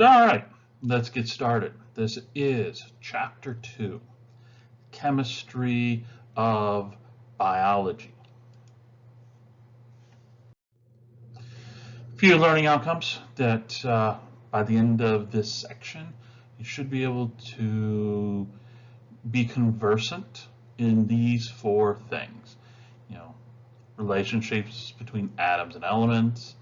All right, let's get started. This is Chapter 2, Chemistry of Biology. A few learning outcomes that by the end of this section, you should be able to be conversant in these four things. Relationships between atoms and elements,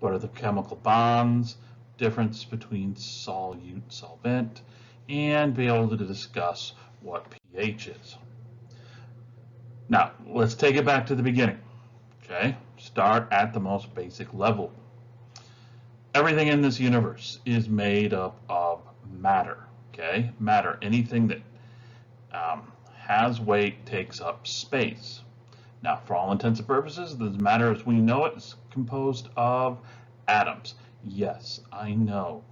what are the chemical bonds, difference between solute, solvent, and be able to discuss what pH is. Now, let's take it back to the beginning. Okay, start at the most basic level. Everything in this universe is made up of matter. Okay, matter, anything that has weight takes up space. Now, for all intents and purposes, the matter as we know it is composed of atoms. Yes, I know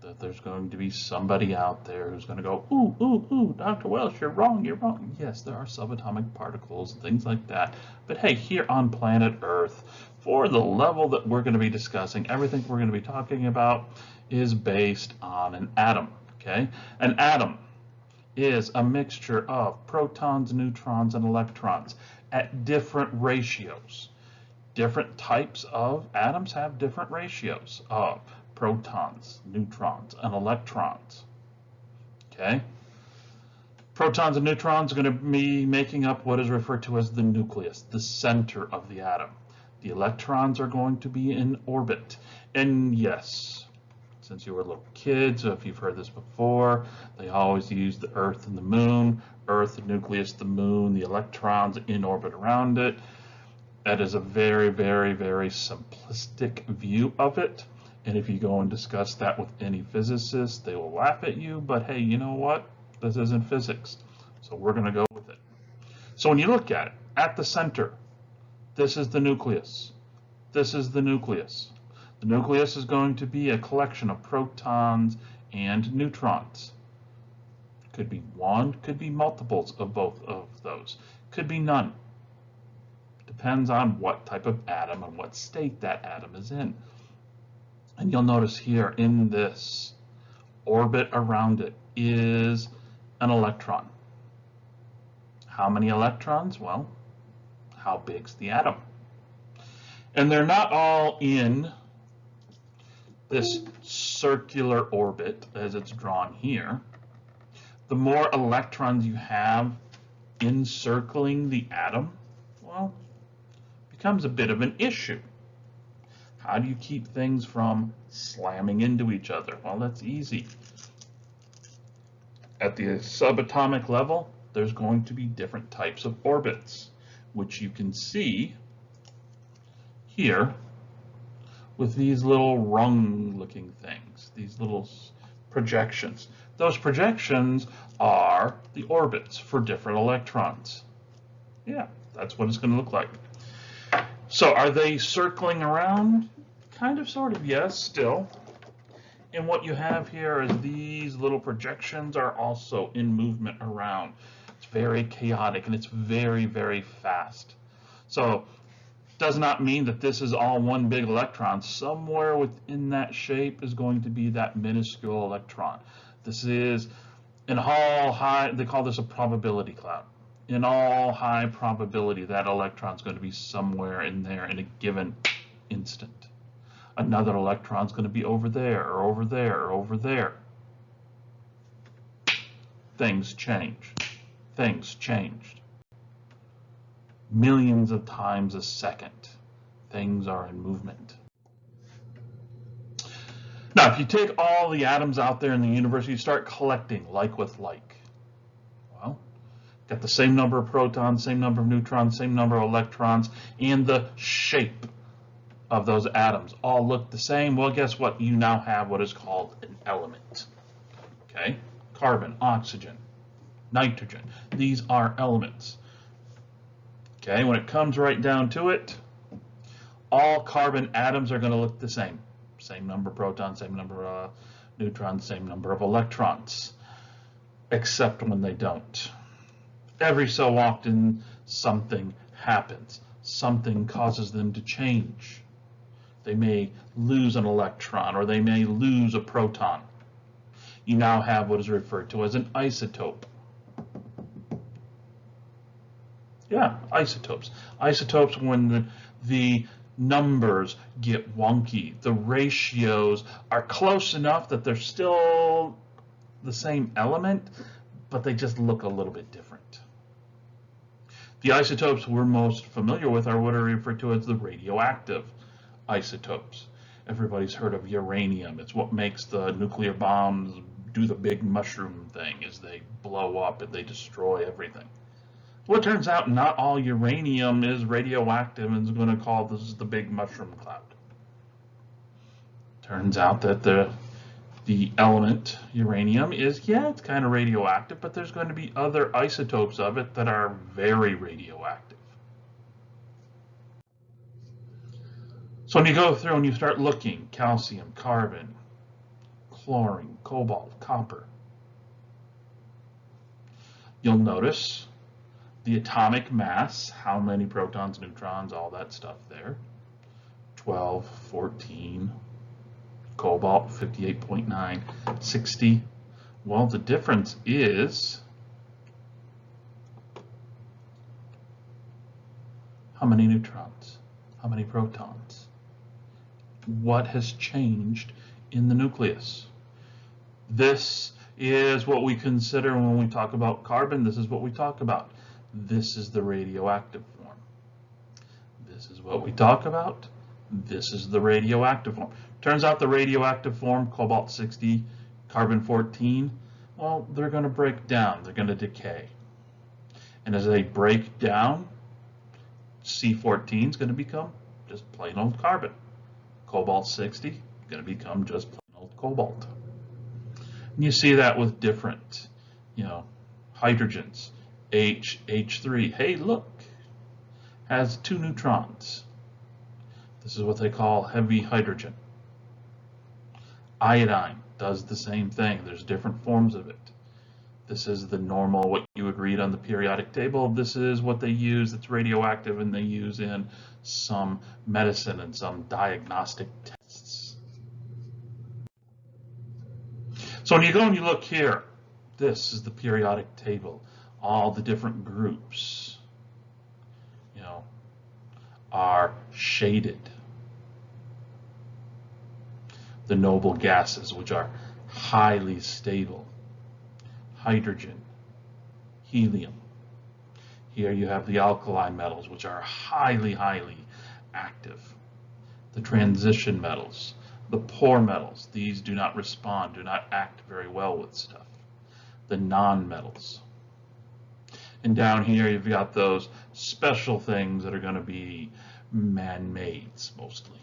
that there's going to be somebody out there who's going to go, ooh, Dr. Welsh, you're wrong. Yes, there are subatomic particles and things like that. But hey, here on planet Earth, for the level that we're going to be discussing, everything we're going to be talking about is based on an atom, okay? An atom is a mixture of protons, neutrons, and electrons at different ratios. Different types of atoms have different ratios of protons, neutrons, and electrons. Okay? Protons and neutrons are going to be making up what is referred to as the nucleus, the center of the atom. The electrons are going to be in orbit. And yes, since you were little kids, if you've heard this before, they always use the Earth and the Moon. Earth, the nucleus, the Moon, the electrons in orbit around it. That is a very, very, very simplistic view of it. And if you go and discuss that with any physicist, they will laugh at you. But hey, you know what? This isn't physics. So we're going to go with it. So when you look at it, at the center, this is the nucleus. This is the nucleus. The nucleus is going to be a collection of protons and neutrons. Could be one, could be multiples of both of those. Could be none. Depends on what type of atom and what state that atom is in. And you'll notice here in this orbit around it is an electron. How many electrons? Well, how big's the atom? And they're not all in this circular orbit as it's drawn here. The more electrons you have encircling the atom, well, becomes a bit of an issue. How do you keep things from slamming into each other? Well, that's easy. At the subatomic level, there's going to be different types of orbits, which you can see here with these little rung-looking things, these little projections. Those projections are the orbits for different electrons. Yeah, that's what it's going to look like. So are they circling around? Kind of, sort of, yes, still. And what you have here is these little projections are also in movement around. It's very chaotic and it's very, very fast. So does not mean that this is all one big electron. Somewhere within that shape is going to be that minuscule electron. This is in all high, they call this a probability cloud. In all high probability, that electron is going to be somewhere in there in a given instant. Another electron is going to be over there, or over there, or over there. Things change. Things changed. Millions of times a second, things are in movement. Now, if you take all the atoms out there in the universe, you start collecting like with like. Well, got the same number of protons, same number of neutrons, same number of electrons, and the shape of those atoms all look the same. Well, guess what? You now have what is called an element. Okay? Carbon, oxygen, nitrogen. These are elements. Okay, when it comes right down to it, all carbon atoms are going to look the same. Same number of protons, same number of neutrons, same number of electrons, except when they don't. Every so often, something happens. Something causes them to change. They may lose an electron, or they may lose a proton. You now have what is referred to as an isotope. Yeah, isotopes. Isotopes when the numbers get wonky. The ratios are close enough that they're still the same element, but they just look a little bit different. The isotopes we're most familiar with are what are referred to as the radioactive isotopes. Everybody's heard of uranium. It's what makes the nuclear bombs do the big mushroom thing, is they blow up and they destroy everything. Well, it turns out not all uranium is radioactive and is going to call this the big mushroom cloud. Turns out that the element uranium is, yeah, it's kind of radioactive, but there's going to be other isotopes of it that are very radioactive. So when you go through and you start looking, calcium, carbon, chlorine, cobalt, copper, you'll notice the atomic mass, how many protons, neutrons, all that stuff there. 12, 14, cobalt 58.9, 60. Well, the difference is how many neutrons, how many protons. What has changed in the nucleus? This is what we consider when we talk about carbon. This is what we talk about. This is the radioactive form. This is what we talk about. This is the radioactive form. Turns out the radioactive form, cobalt 60, carbon 14, well, they're going to break down. They're going to decay. And as they break down, C14 is going to become just plain old carbon. Cobalt 60 is going to become just plain old cobalt. And you see that with different, hydrogens. H3. Hey, look, has 2 neutrons. This is what they call heavy hydrogen. Iodine does the same thing. There's different forms of it. This is the normal, what you would read on the periodic table. This is what they use. It's radioactive, and they use in some medicine and some diagnostic tests. So when you go and you look here, this is the periodic table. All the different groups, are shaded. The noble gases, which are highly stable. Hydrogen, helium. Here you have the alkali metals, which are highly, highly active. The transition metals, the poor metals, these do not respond, do not act very well with stuff. The non-metals. And down here you've got those special things that are going to be man-mades mostly.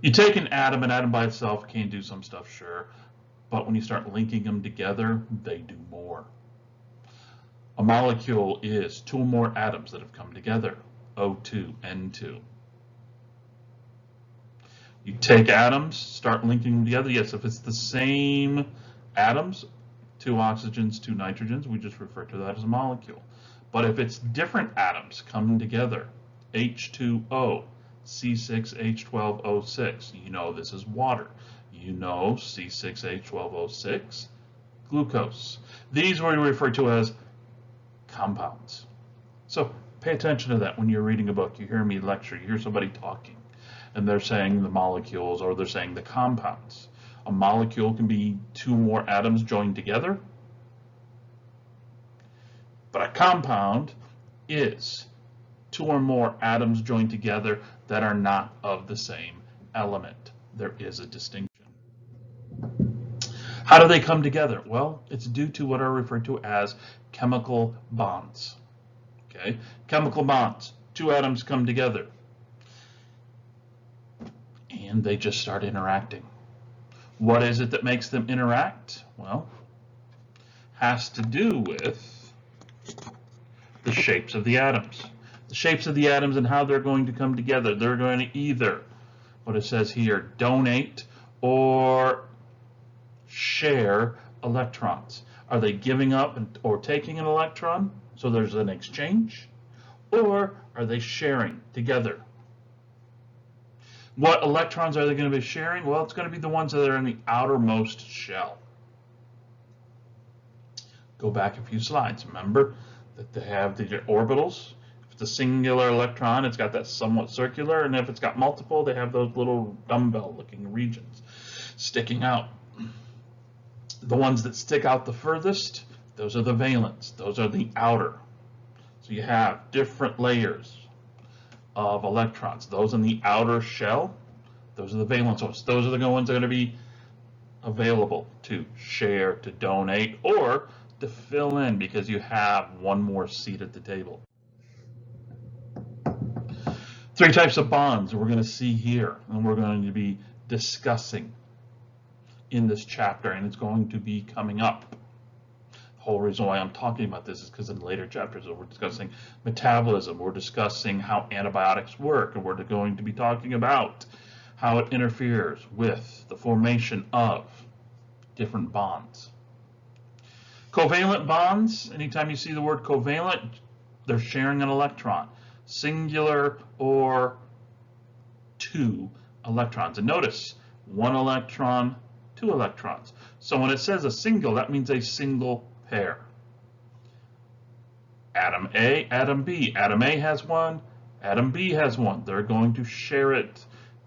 You take an atom by itself can do some stuff, sure, but when you start linking them together, they do more. A molecule is 2 or more atoms that have come together, O2, N2. You take atoms, start linking them together. Yes, if it's the same atoms, 2 oxygens, 2 nitrogens, we just refer to that as a molecule. But if it's different atoms coming together, H2O, C6H12O6, you know this is water. You know C6H12O6, glucose. These we refer to as compounds. So pay attention to that when you're reading a book. You hear me lecture, you hear somebody talking, and they're saying the molecules or they're saying the compounds. A molecule can be 2 more atoms joined together, but a compound is 2 or more atoms joined together that are not of the same element. There is a distinction. How do they come together? Well, it's due to what are referred to as chemical bonds. Okay, chemical bonds. 2 atoms come together, and they just start interacting. What is it that makes them interact? Well, has to do with the shapes of the atoms. The shapes of the atoms and how they're going to come together. They're going to either, what it says here, donate or share electrons. Are they giving up or taking an electron, so there's an exchange? Or are they sharing together? What electrons are they going to be sharing? Well, it's going to be the ones that are in the outermost shell. Go back a few slides. Remember that they have the orbitals. If it's a singular electron, it's got that somewhat circular, and if it's got multiple, they have those little dumbbell-looking regions sticking out. The ones that stick out the furthest, those are the valence. Those are the outer. So you have different layers of electrons. Those in the outer shell, those are the valence ones. Those are the ones that are going to be available to share, to donate, or to fill in because you have one more seat at the table. 3 types of bonds we're going to see here, and we're going to be discussing in this chapter, and it's going to be coming up. The whole reason why I'm talking about this is because in later chapters we're discussing metabolism, we're discussing how antibiotics work, and we're going to be talking about how it interferes with the formation of different bonds. Covalent bonds, anytime you see the word covalent, they're sharing an electron, singular or 2 electrons. And notice, 1 electron, 2 electrons. So when it says a single, that means a single pair. Atom A, atom B. Atom A has 1, atom B has 1. They're going to share it.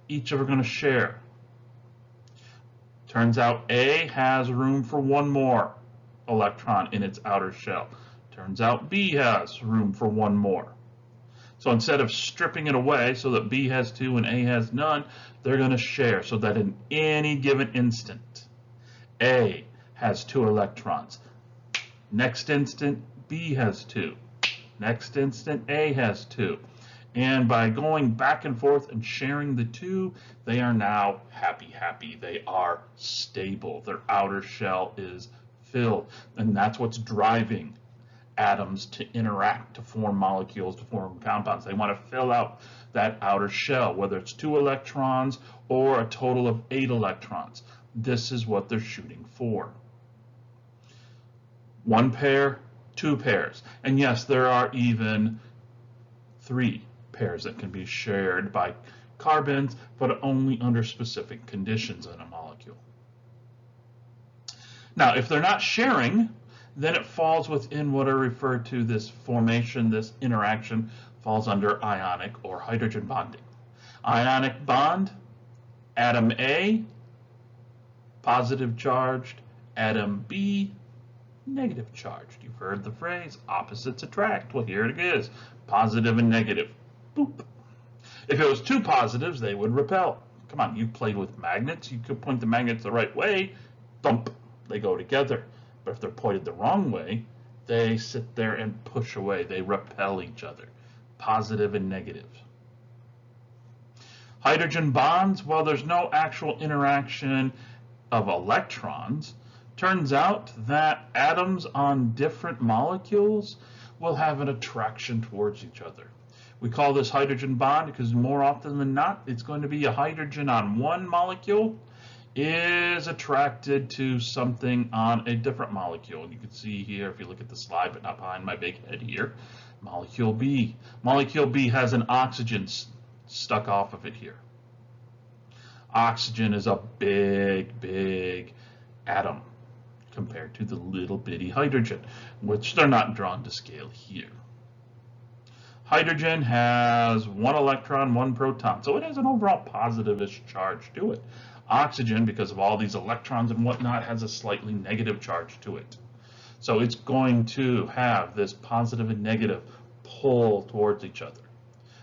Each of them are going to share. Turns out A has room for 1 more electron in its outer shell. Turns out B has room for 1 more. So instead of stripping it away so that B has 2 and A has none, they're going to share so that in any given instant, A has 2 electrons. Next instant, B has 2. Next instant, A has 2. And by going back and forth and sharing the 2, they are now happy. They are stable. Their outer shell is filled. And that's what's driving atoms to interact, to form molecules, to form compounds. They want to fill out that outer shell, whether it's 2 electrons or a total of 8 electrons. This is what they're shooting for. 1 pair, 2 pairs. And yes, there are even 3 pairs that can be shared by carbons, but only under specific conditions in a molecule. Now, if they're not sharing, then it falls within what I refer to this formation, this interaction, falls under ionic or hydrogen bonding. Ionic bond, atom A, positive charged, atom B, negative charged. You've heard the phrase, opposites attract. Well, here it is, positive and negative. Boop. If it was 2 positives, they would repel. Come on, you've played with magnets. You could point the magnets the right way, thump, they go together. But if they're pointed the wrong way, they sit there and push away. They repel each other, positive and negative. Hydrogen bonds, well, there's no actual interaction of electrons. Turns out that atoms on different molecules will have an attraction towards each other. We call this hydrogen bond because more often than not, it's going to be a hydrogen on one molecule is attracted to something on a different molecule. And you can see here, if you look at the slide, but not behind my big head here, molecule B. Molecule B has an oxygen stuck off of it here. Oxygen is a big atom compared to the little bitty hydrogen, which they're not drawn to scale here. Hydrogen has 1 electron, 1 proton, so it has an overall positive-ish charge to it. Oxygen, because of all these electrons and whatnot, has a slightly negative charge to it. So it's going to have this positive and negative pull towards each other.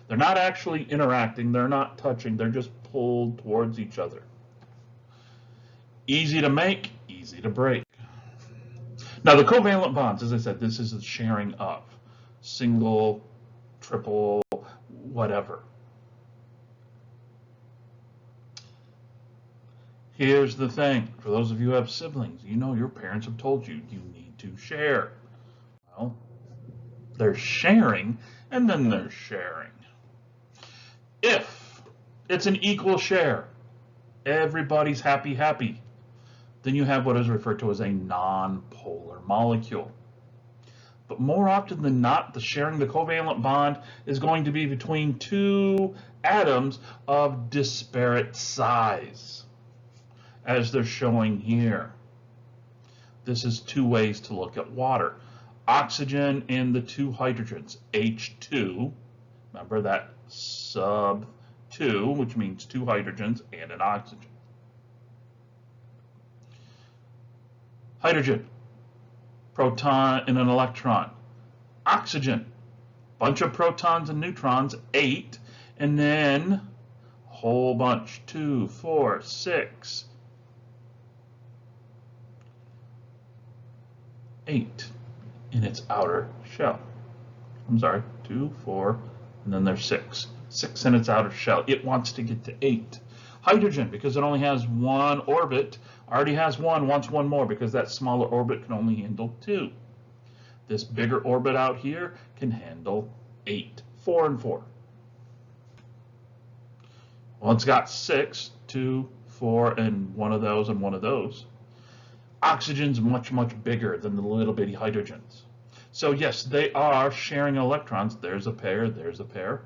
They're not actually interacting, they're not touching, they're just pulled towards each other. Easy to make, easy to break. Now the covalent bonds, as I said, this is the sharing of single, triple, whatever. Here's the thing, for those of you who have siblings, you know your parents have told you, you need to share. Well, they're sharing, and then they're sharing. If it's an equal share, everybody's happy, then you have what is referred to as a non-polar molecule. But more often than not, the sharing the covalent bond is going to be between two atoms of disparate size, as they're showing here. This is two ways to look at water. Oxygen and the two hydrogens, H2, remember that sub 2, which means two hydrogens and an oxygen. Hydrogen, proton and an electron. Oxygen, bunch of protons and neutrons, 8, and then a whole bunch, 2, 4, 6, 8 in its outer shell. I'm sorry, 2, 4, and then there's 6. 6 in its outer shell. It wants to get to 8. Hydrogen, because it only has one orbit, already has one, wants one more because that smaller orbit can only handle 2. This bigger orbit out here can handle 8. 4 and 4. Well, it's got 6, 2, 4, and one of those and one of those. Oxygen's much, much bigger than the little bitty hydrogens. So yes, they are sharing electrons. There's a pair, there's a pair.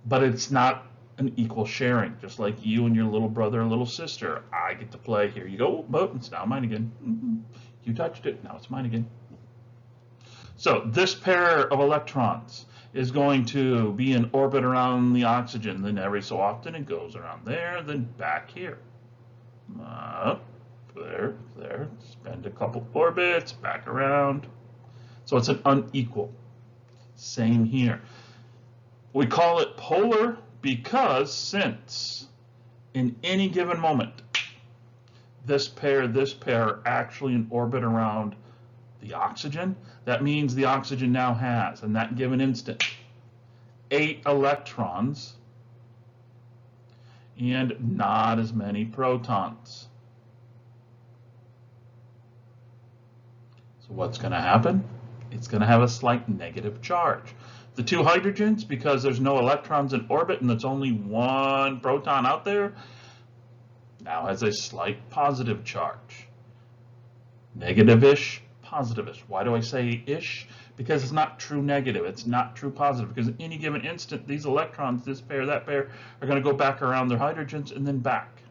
But it's not an equal sharing, just like you and your little brother or little sister. I get to play, here you go, but it's now mine again. You touched it, now it's mine again. So this pair of electrons is going to be in orbit around the oxygen, then every so often it goes around there, then back here. Up, there, there, spend a couple orbits, back around. So it's an unequal. Same here. We call it polar because since in any given moment, this pair are actually in orbit around the oxygen, that means the oxygen now has, in that given instant, 8 electrons and not as many protons. So what's going to happen? It's going to have a slight negative charge. The two hydrogens, because there's no electrons in orbit and there's only one proton out there, now has a slight positive charge. Negative-ish, positive-ish. Why do I say ish? Because it's not true negative. It's not true positive. Because at any given instant, these electrons, this pair, that pair, are going to go back around their hydrogens and then back.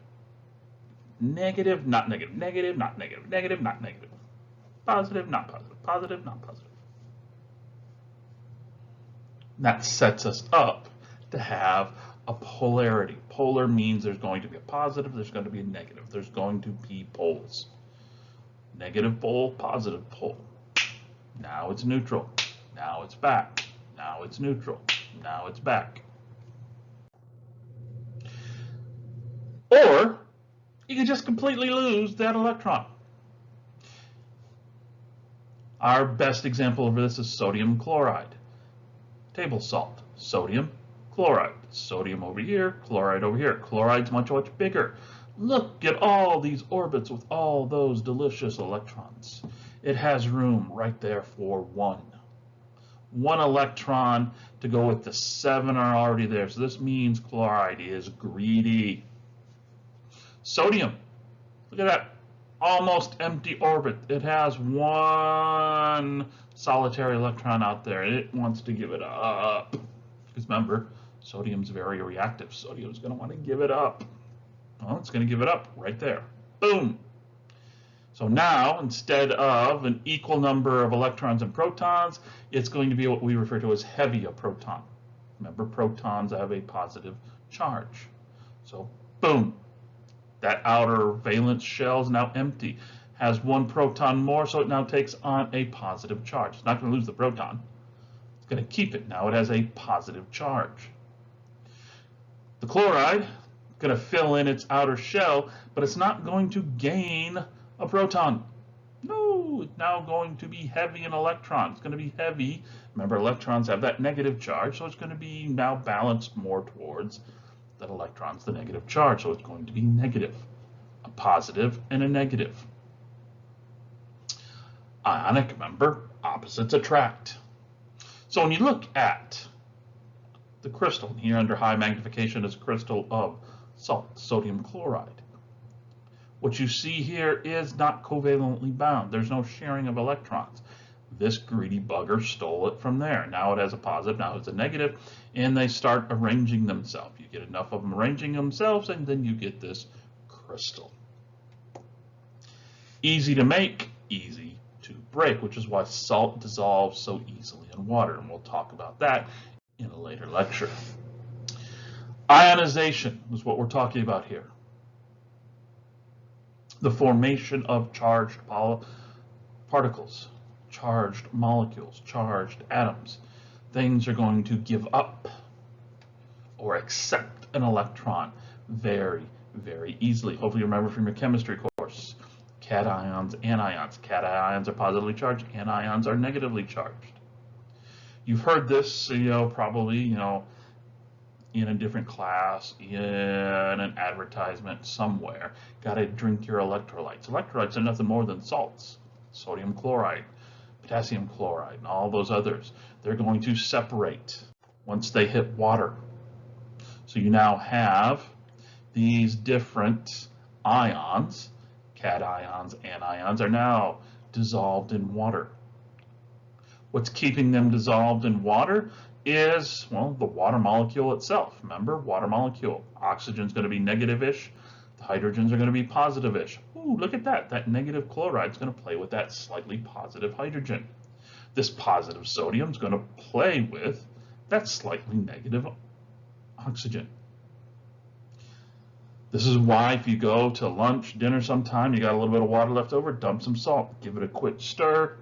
Negative, not negative. Negative, not negative. Negative, not negative. Positive, not positive. Positive, not positive. That sets us up to have a polarity. Polar means there's going to be a positive, there's going to be a negative. There's going to be poles. Negative pole, positive pole. Now it's neutral. Now it's back. Now it's neutral. Now it's back. Or you can just completely lose that electron. Our best example of this is sodium chloride. Table salt, sodium, chloride. Sodium over here, chloride over here. Chloride's much, much bigger. Look at all these orbits with all those delicious electrons. It has room right there for one. One electron to go with the 7 are already there. So this means chloride is greedy. Sodium, look at that. Almost empty orbit. It has one solitary electron out there. It wants to give it up. Because remember, sodium's very reactive. Sodium's going to want to give it up. Well, it's going to give it up right there. Boom. So now, instead of an equal number of electrons and protons, it's going to be what we refer to as heavy a proton. Remember, protons have a positive charge. So, boom. That outer valence shell is now empty. Has one proton more, so it now takes on a positive charge. It's not going to lose the proton. It's going to keep it. Now it has a positive charge. The chloride is going to fill in its outer shell, but it's not going to gain a proton. No, it's now going to be heavy in electrons. It's going to be heavy. Remember, electrons have that negative charge, so it's going to be now balanced more towards that electron's the negative charge, so it's going to be negative, a positive and a negative. Ionic, remember, opposites attract. So when you look at the crystal, here under high magnification is a crystal of salt, sodium chloride. What you see here is not covalently bound. There's no sharing of electrons. This greedy bugger stole it from there. Now it has a positive, now it's a negative, and they start arranging themselves. You get enough of them arranging themselves, and then you get this crystal. Easy to make, easy to break, which is why salt dissolves so easily in water, and we'll talk about that in a later lecture. Ionization is what we're talking about here. The formation of charged particles, charged molecules, charged atoms. Things are going to give up or accept an electron very, very easily. Hopefully you remember from your chemistry course. Cations, anions. Cations are positively charged, anions are negatively charged. You've heard this, probably, in a different class, in an advertisement somewhere. Got to drink your electrolytes. Electrolytes are nothing more than salts. Sodium chloride, potassium chloride, and all those others. They're going to separate once they hit water. So you now have these different ions, cations, anions, are now dissolved in water. What's keeping them dissolved in water is, well, the water molecule itself. Remember, water molecule. Oxygen's going to be negative-ish. The hydrogens are going to be positive-ish. Ooh, look at that. That negative chloride is going to play with that slightly positive hydrogen. This positive sodium is going to play with that slightly negative oxygen. This is why if you go to lunch, dinner sometime, you got a little bit of water left over, dump some salt, give it a quick stir,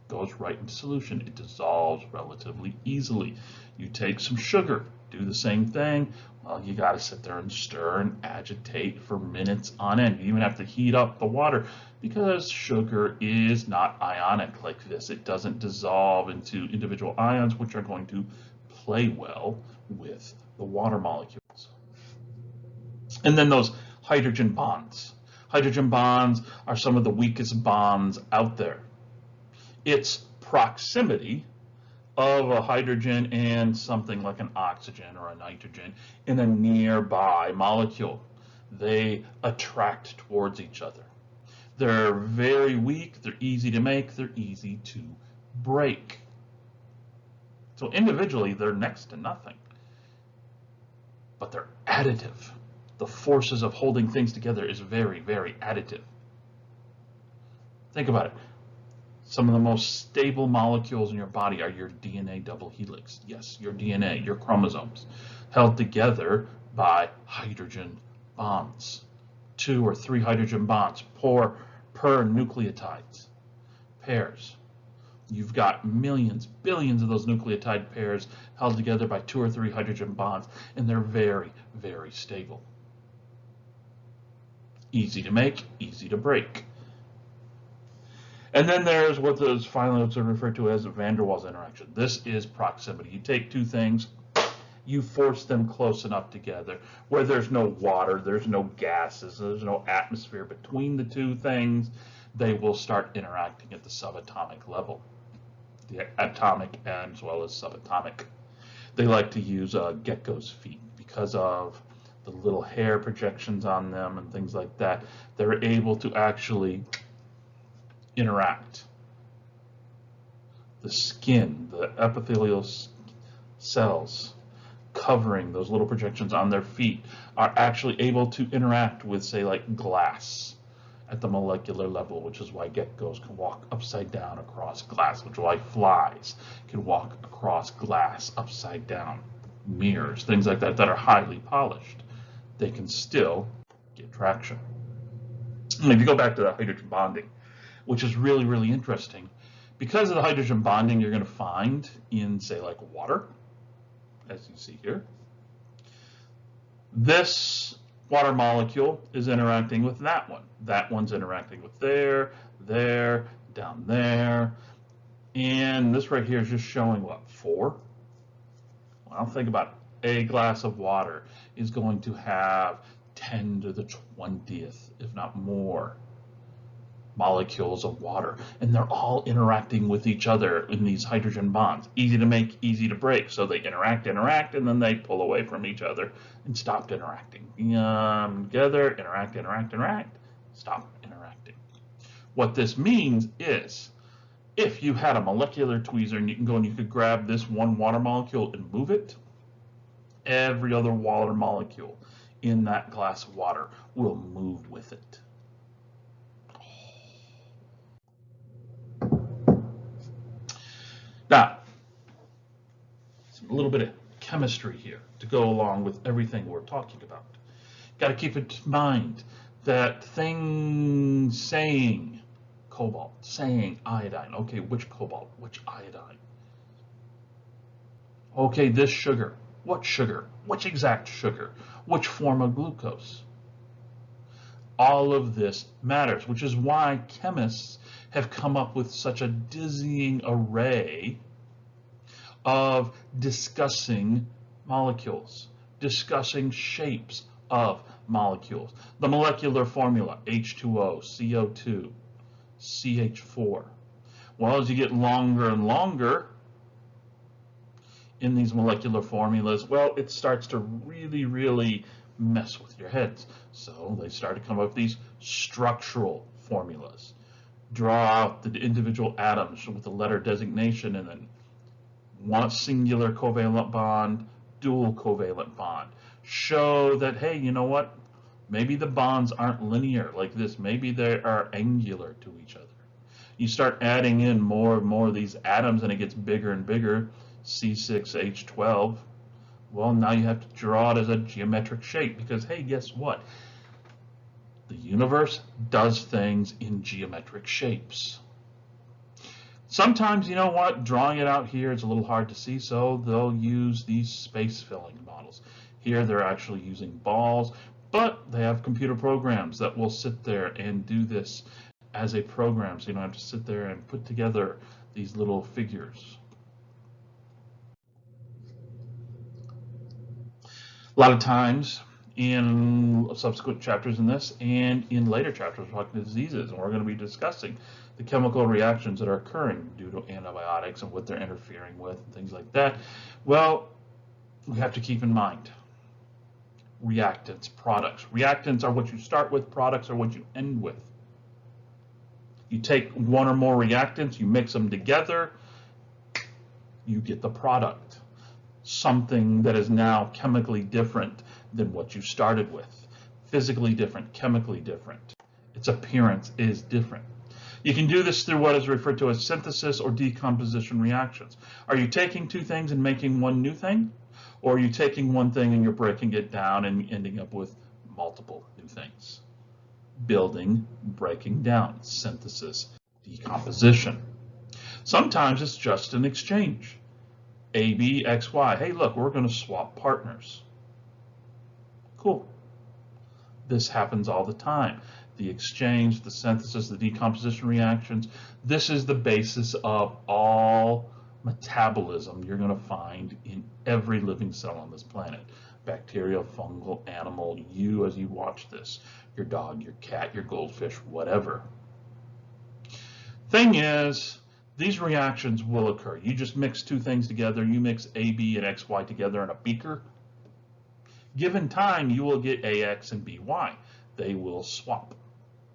goes right into solution. It dissolves relatively easily. You take some sugar, do the same thing. Well, you got to sit there and stir and agitate for minutes on end. You even have to heat up the water because sugar is not ionic like this. It doesn't dissolve into individual ions, which are going to play well with the water molecules. And then those hydrogen bonds. Hydrogen bonds are some of the weakest bonds out there. It's proximity of a hydrogen and something like an oxygen or a nitrogen in a nearby molecule. They attract towards each other. They're very weak, they're easy to make, they're easy to break. So individually, they're next to nothing. But they're additive. The forces of holding things together is very, very additive. Think about it. Some of the most stable molecules in your body are your DNA double helix. Yes, your DNA, your chromosomes, held together by hydrogen bonds. 2 or 3 hydrogen bonds per nucleotides pairs. You've got millions, billions of those nucleotide pairs held together by 2 or 3 hydrogen bonds, and they're very, very stable. Easy to make, easy to break. And then there's what those finally are referred to as van der Waals interaction. This is proximity. You take 2 things, you force them close enough together where there's no water, there's no gases, there's no atmosphere between the 2 things. They will start interacting at the subatomic level, the atomic as well as subatomic. They like to use gecko's feet because of the little hair projections on them and things like that. They're able to actually interact. The skin, the epithelial cells covering those little projections on their feet are actually able to interact with, say, like glass at the molecular level, which is why geckos can walk upside down across glass, which is why flies can walk across glass upside down. Mirrors, things like that that are highly polished, they can still get traction. And if you go back to the hydrogen bonding, which is really, really interesting, because of the hydrogen bonding you're going to find in, say, like water, as you see here, this water molecule is interacting with that one. That one's interacting with there, down there. And this right here is just showing what, 4? Well, think about it. A glass of water is going to have 10 to the 20th, if not more, molecules of water, and they're all interacting with each other in these hydrogen bonds. Easy to make, easy to break. So they interact, and then they pull away from each other and stop interacting. Together, interact, stop interacting. What this means is If you had a molecular tweezer and you can go and you could grab this one water molecule and move it, every other water molecule in that glass of water will move with it. Now, a little bit of chemistry here to go along with everything we're talking about. Got to keep in mind that things saying cobalt, saying iodine. Okay, which cobalt, which iodine? Okay, this sugar. What sugar? Which exact sugar? Which form of glucose? All of this matters, which is why chemists have come up with such a dizzying array of discussing molecules, discussing shapes of molecules. The molecular formula, H2O, CO2, CH4. Well, as you get longer and longer in these molecular formulas, well, it starts to really mess with your heads. So they start to come up with these structural formulas. Draw out the individual atoms with the letter designation and then one singular covalent bond, dual covalent bond. Show that, hey, you know what? Maybe the bonds aren't linear like this. Maybe they are angular to each other. You start adding in more and more of these atoms and it gets bigger and bigger. C6H12. Well, now you have to draw it as a geometric shape because, hey, guess what? The universe does things in geometric shapes. Sometimes, you know what, drawing it out here is a little hard to see, so they'll use these space filling models. Here they're actually using balls, but they have computer programs that will sit there and do this as a program, so you don't have to sit there and put together these little figures. A lot of times in subsequent chapters in this and in later chapters we're talking diseases, and we're going to be discussing the chemical reactions that are occurring due to antibiotics and what they're interfering with and things like that. Well, we have to keep in mind reactants, products. Reactants are what you start with, products are what you end with. You take one or more reactants, you mix them together, you get the product. Something that is now chemically different than what you started with. Physically different, chemically different. Its appearance is different. You can do this through what is referred to as synthesis or decomposition reactions. Are you taking two things and making one new thing? Or are you taking one thing and you're breaking it down and ending up with multiple new things? Building, breaking down, synthesis, decomposition. Sometimes it's just an exchange. A, B, X, Y. Hey, look, we're going to swap partners. Cool. This happens all the time. The exchange, the synthesis, the decomposition reactions. This is the basis of all metabolism you're going to find in every living cell on this planet. Bacterial, fungal, animal, you as you watch this, your dog, your cat, your goldfish, whatever. Thing is, these reactions will occur. You just mix two things together. You mix A, B, and X, Y together in a beaker. Given time, you will get AX and BY. They will swap.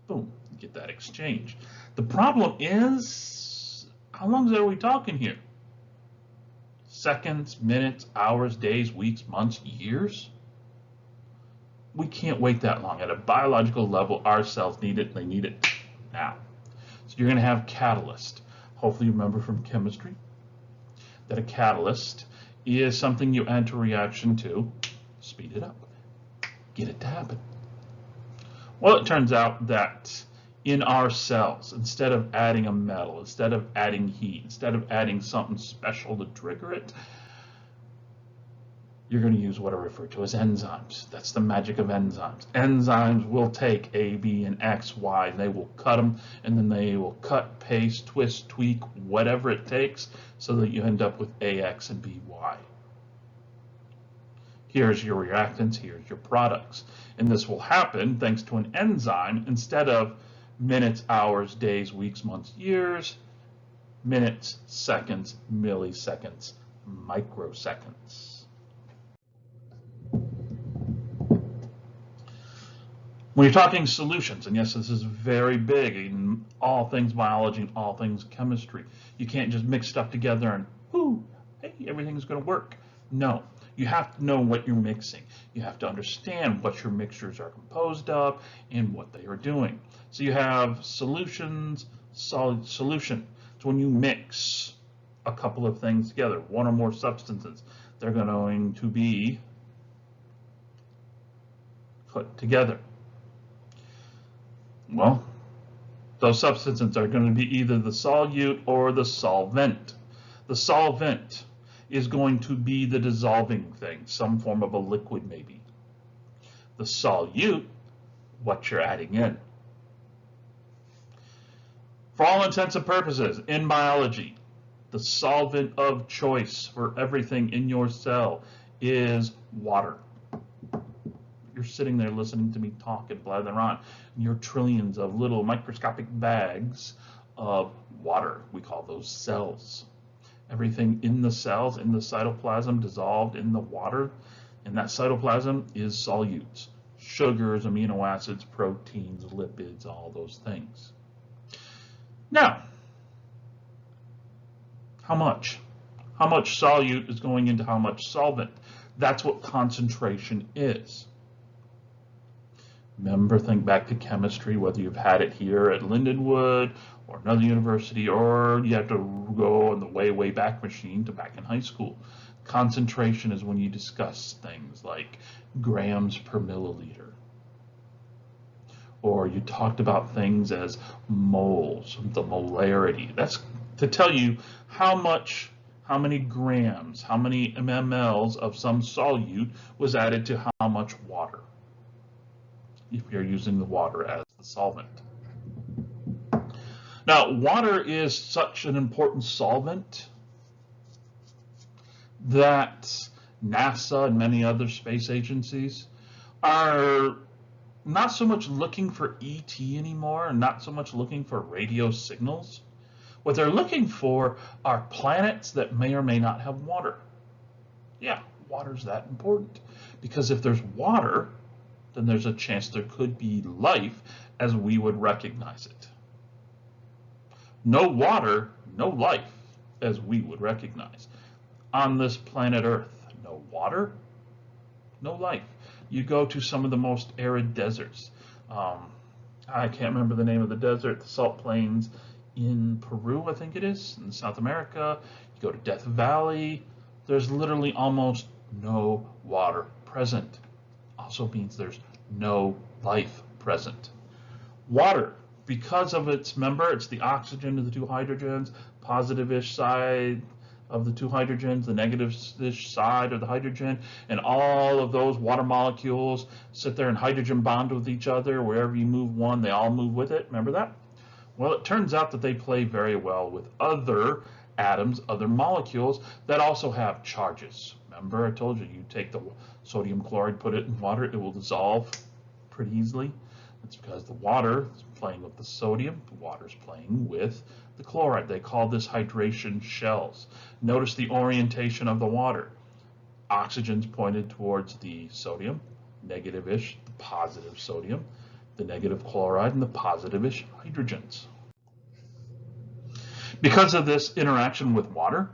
Boom, you get that exchange. The problem is, how long are we talking here? Seconds, minutes, hours, days, weeks, months, years? We can't wait that long. At a biological level, our cells need it. They need it now. So you're going to have catalyst. Hopefully you remember from chemistry that a catalyst is something you enter a reaction to speed it up, get it to happen. Well, it turns out that in our cells, instead of adding a metal, instead of adding heat, instead of adding something special to trigger it, you're going to use what are referred to as enzymes. That's the magic of enzymes. Enzymes will take A, B, and X, Y, and they will cut them, and then they will cut, paste, twist, tweak, whatever it takes, so that you end up with AX and BY. Here's your reactants, here's your products. And this will happen thanks to an enzyme instead of minutes, hours, days, weeks, months, years, minutes, seconds, milliseconds, microseconds. When you're talking solutions, and yes, this is very big in all things biology and all things chemistry, you can't just mix stuff together and, whoo, hey, everything's going to work. No, you have to know what you're mixing. You have to understand what your mixtures are composed of and what they are doing. So you have solutions, solid solution. So when you mix a couple of things together, one or more substances, they're going to be put together. Well, those substances are going to be either the solute or the solvent. The solvent is going to be the dissolving thing, some form of a liquid maybe. The solute, what you're adding in. For all intents and purposes, in biology, the solvent of choice for everything in your cell is water. You're sitting there listening to me talk and blather on. Your trillions of little microscopic bags of water, we call those cells. Everything in the cells, in the cytoplasm, dissolved in the water, and that cytoplasm is solutes. Sugars, amino acids, proteins, lipids, all those things. Now, how much? How much solute is going into how much solvent? That's what concentration is. Remember, think back to chemistry, whether you've had it here at Lindenwood or another university, or you have to go on the way back machine to back in high school. Concentration is when you discuss things like grams per milliliter. Or you talked about things as moles, the molarity. That's to tell you how many grams, how many mmLs of some solute was added to how much water, if you're using the water as the solvent. Now, water is such an important solvent that NASA and many other space agencies are not so much looking for ET anymore, and not so much looking for radio signals. What they're looking for are planets that may or may not have water. Yeah, water's that important, because if there's water, then there's a chance there could be life as we would recognize it. No water, no life as we would recognize. On this planet Earth, no water, no life. You go to some of the most arid deserts. I can't remember the name of the desert, the salt plains in Peru, I think it is, in South America. You go to Death Valley, there's literally almost no water present. Also means there's no life present. Water, because of its member, it's the oxygen to the two hydrogens, positive-ish side of the two hydrogens, the negative-ish side of the hydrogen, and all of those water molecules sit there and hydrogen bond with each other. Wherever you move one, they all move with it. Remember that? Well, it turns out that they play very well with other atoms, other molecules that also have charges. Remember, I told you, you take the sodium chloride, put it in water, it will dissolve pretty easily. It's because the water is playing with the sodium, the water is playing with the chloride. They call this hydration shells. Notice the orientation of the water. Oxygen's pointed towards the sodium, negative-ish, the positive sodium, the negative chloride, and the positive-ish hydrogens. Because of this interaction with water,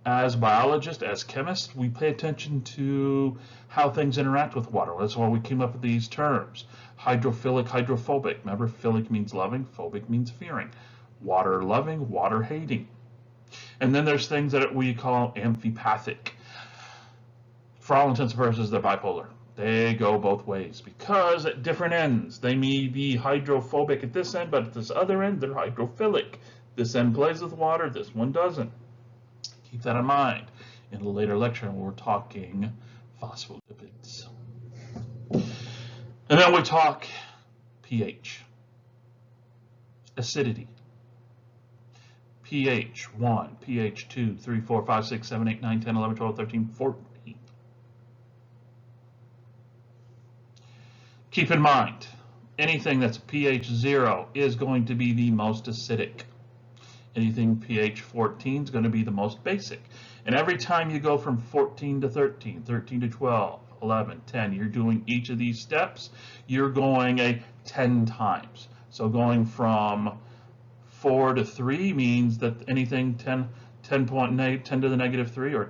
as biologists, as chemists, we pay attention to how things interact with water. That's why we came up with these terms. Hydrophilic, hydrophobic. Remember, philic means loving, phobic means fearing. Water loving, water hating. And then there's things that we call amphipathic. For all intents and purposes, they're bipolar. They go both ways because at different ends, they may be hydrophobic at this end, but at this other end, they're hydrophilic. This end plays with water, this one doesn't. Keep that in mind in a later lecture when we're talking phospholipids. And then we talk pH, acidity, pH 1, pH 2, 3, 4, 5, 6, 7, 8, 9, 10, 11, 12, 13, 14. Keep in mind, anything that's pH 0 is going to be the most acidic. Anything pH 14 is going to be the most basic. And every time you go from 14 to 13, 13 to 12, 11, 10. You're doing each of these steps, you're going 10 times. So going from 4 to 3 means that anything 10 to the negative 3, or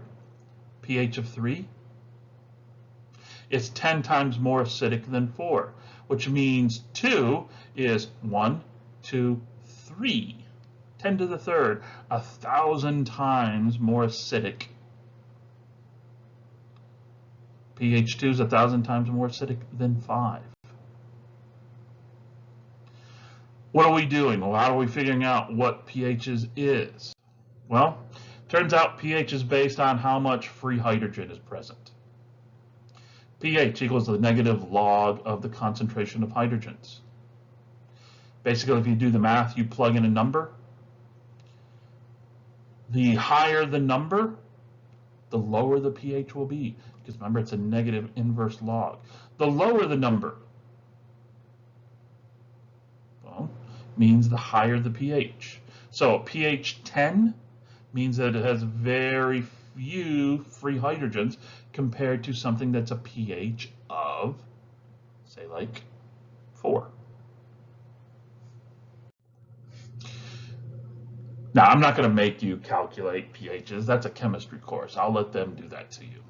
pH of 3, is 10 times more acidic than 4, which means 2 is 1, 2, 3. 10 to the third, 1,000 times more acidic. pH 2 is 1,000 times more acidic than 5. What are we doing? Well, how are we figuring out what pH is? Well, turns out pH is based on how much free hydrogen is present. pH equals the negative log of the concentration of hydrogens. Basically, if you do the math, you plug in a number. The higher the number, the lower the pH will be. Because remember, it's a negative inverse log. The lower the number, well, means the higher the pH. So pH 10 means that it has very few free hydrogens compared to something that's a pH of, say, like 4. Now, I'm not going to make you calculate pHs. That's a chemistry course. I'll let them do that to you.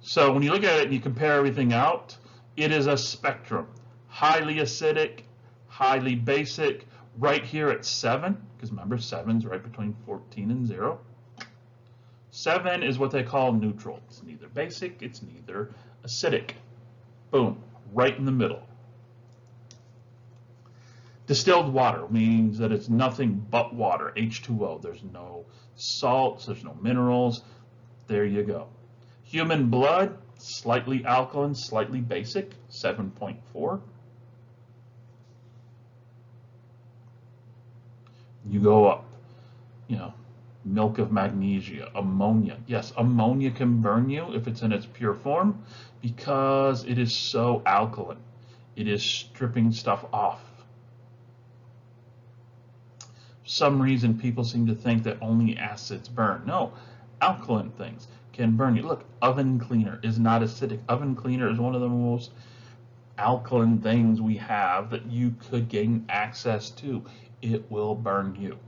So when you look at it and you compare everything out, it is a spectrum. Highly acidic, highly basic, right here at 7, because remember 7 is right between 14 and 0. 7 is what they call neutral. It's neither basic, it's neither acidic. Boom, right in the middle. Distilled water means that it's nothing but water, H2O. There's no salts, there's no minerals. There you go. Human blood, slightly alkaline, slightly basic, 7.4. You go up, milk of magnesia, ammonia. Yes, ammonia can burn you if it's in its pure form because it is so alkaline. It is stripping stuff off. For some reason, people seem to think that only acids burn. No, alkaline things can burn you. Look, oven cleaner is not acidic. Oven cleaner is one of the most alkaline things we have that you could gain access to. It will burn you.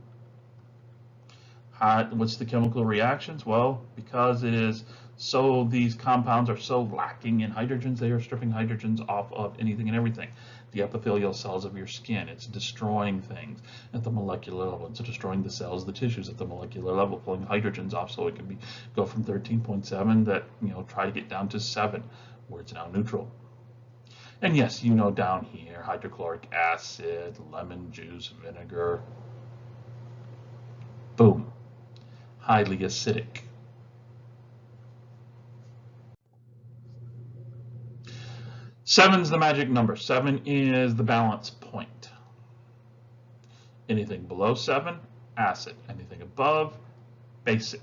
What's the chemical reactions? Well, because these compounds are so lacking in hydrogens, they are stripping hydrogens off of anything and everything. The epithelial cells of your skin, it's destroying things at the molecular level. It's destroying the cells, the tissues at the molecular level, pulling hydrogens off so it can go from 13.7 that, try to get down to 7, where it's now neutral. And yes, down here, hydrochloric acid, lemon juice, vinegar, boom, highly acidic. Seven's the magic number. 7 is the balance point. Anything below 7, acid. Anything above, basic.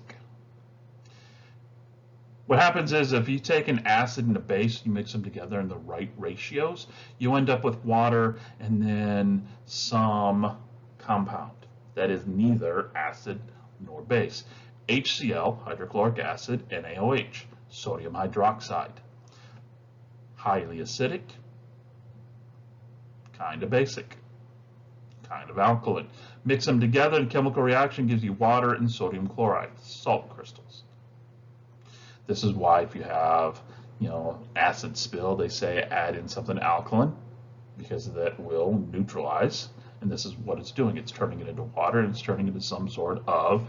What happens is if you take an acid and a base, you mix them together in the right ratios, you end up with water and then some compound that is neither acid nor base. HCl, hydrochloric acid, NaOH, sodium hydroxide. Highly acidic, kind of basic, kind of alkaline. Mix them together and chemical reaction gives you water and sodium chloride, salt crystals. This is why if you have, acid spill, they say add in something alkaline because that will neutralize. And this is what it's doing. It's turning it into water and it's turning it into some sort of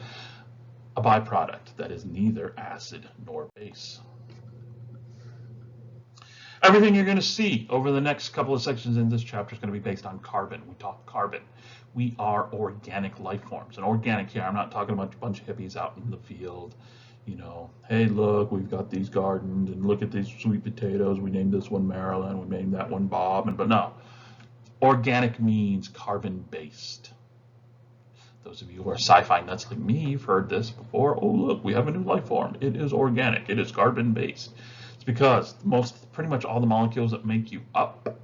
a byproduct that is neither acid nor base. Everything you're going to see over the next couple of sections in this chapter is going to be based on carbon. We talk carbon. We are organic life forms. And organic here, I'm not talking about a bunch of hippies out in the field. Hey, look, we've got these gardens, and look at these sweet potatoes. We named this one Marilyn. We named that one Bob. But no, organic means carbon-based. Those of you who are sci-fi nuts like me, you've heard this before. Oh, look, we have a new life form. It is organic. It is carbon-based. Because pretty much all the molecules that make you up,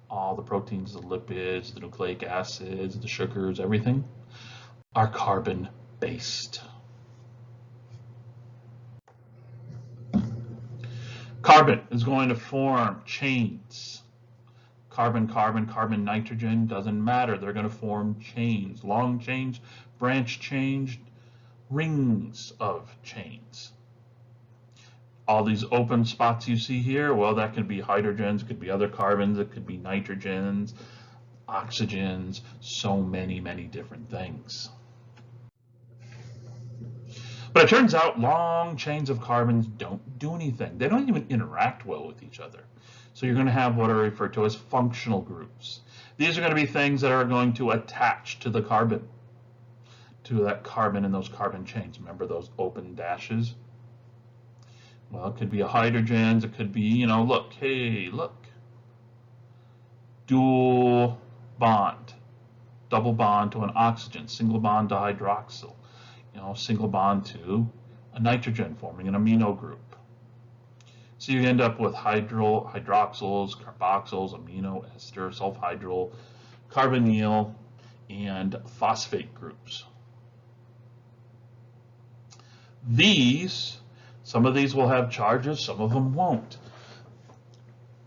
all the proteins, the lipids, the nucleic acids, the sugars, everything, are carbon-based. Carbon is going to form chains. Carbon, carbon, carbon, nitrogen, doesn't matter. They're going to form chains, long chains, branch chains, rings of chains. All these open spots you see here, well, that could be hydrogens, it could be other carbons, it could be nitrogens, oxygens, so many, many different things. But it turns out long chains of carbons don't do anything. They don't even interact well with each other. So you're going to have what are referred to as functional groups. These are going to be things that are going to attach to the carbon, to that carbon in those carbon chains. Remember those open dashes? Well, it could be a hydrogens, it could be, look, hey, look. Dual bond, double bond to an oxygen, single bond to hydroxyl, single bond to a nitrogen forming an amino group. So you end up with hydroxyls, carboxyls, amino, ester, sulfhydryl, carbonyl, and phosphate groups. Some of these will have charges, some of them won't.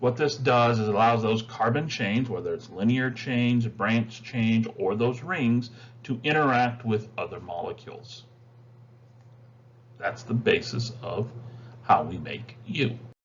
What this does is it allows those carbon chains, whether it's linear chains, branch chains, or those rings, to interact with other molecules. That's the basis of how we make U.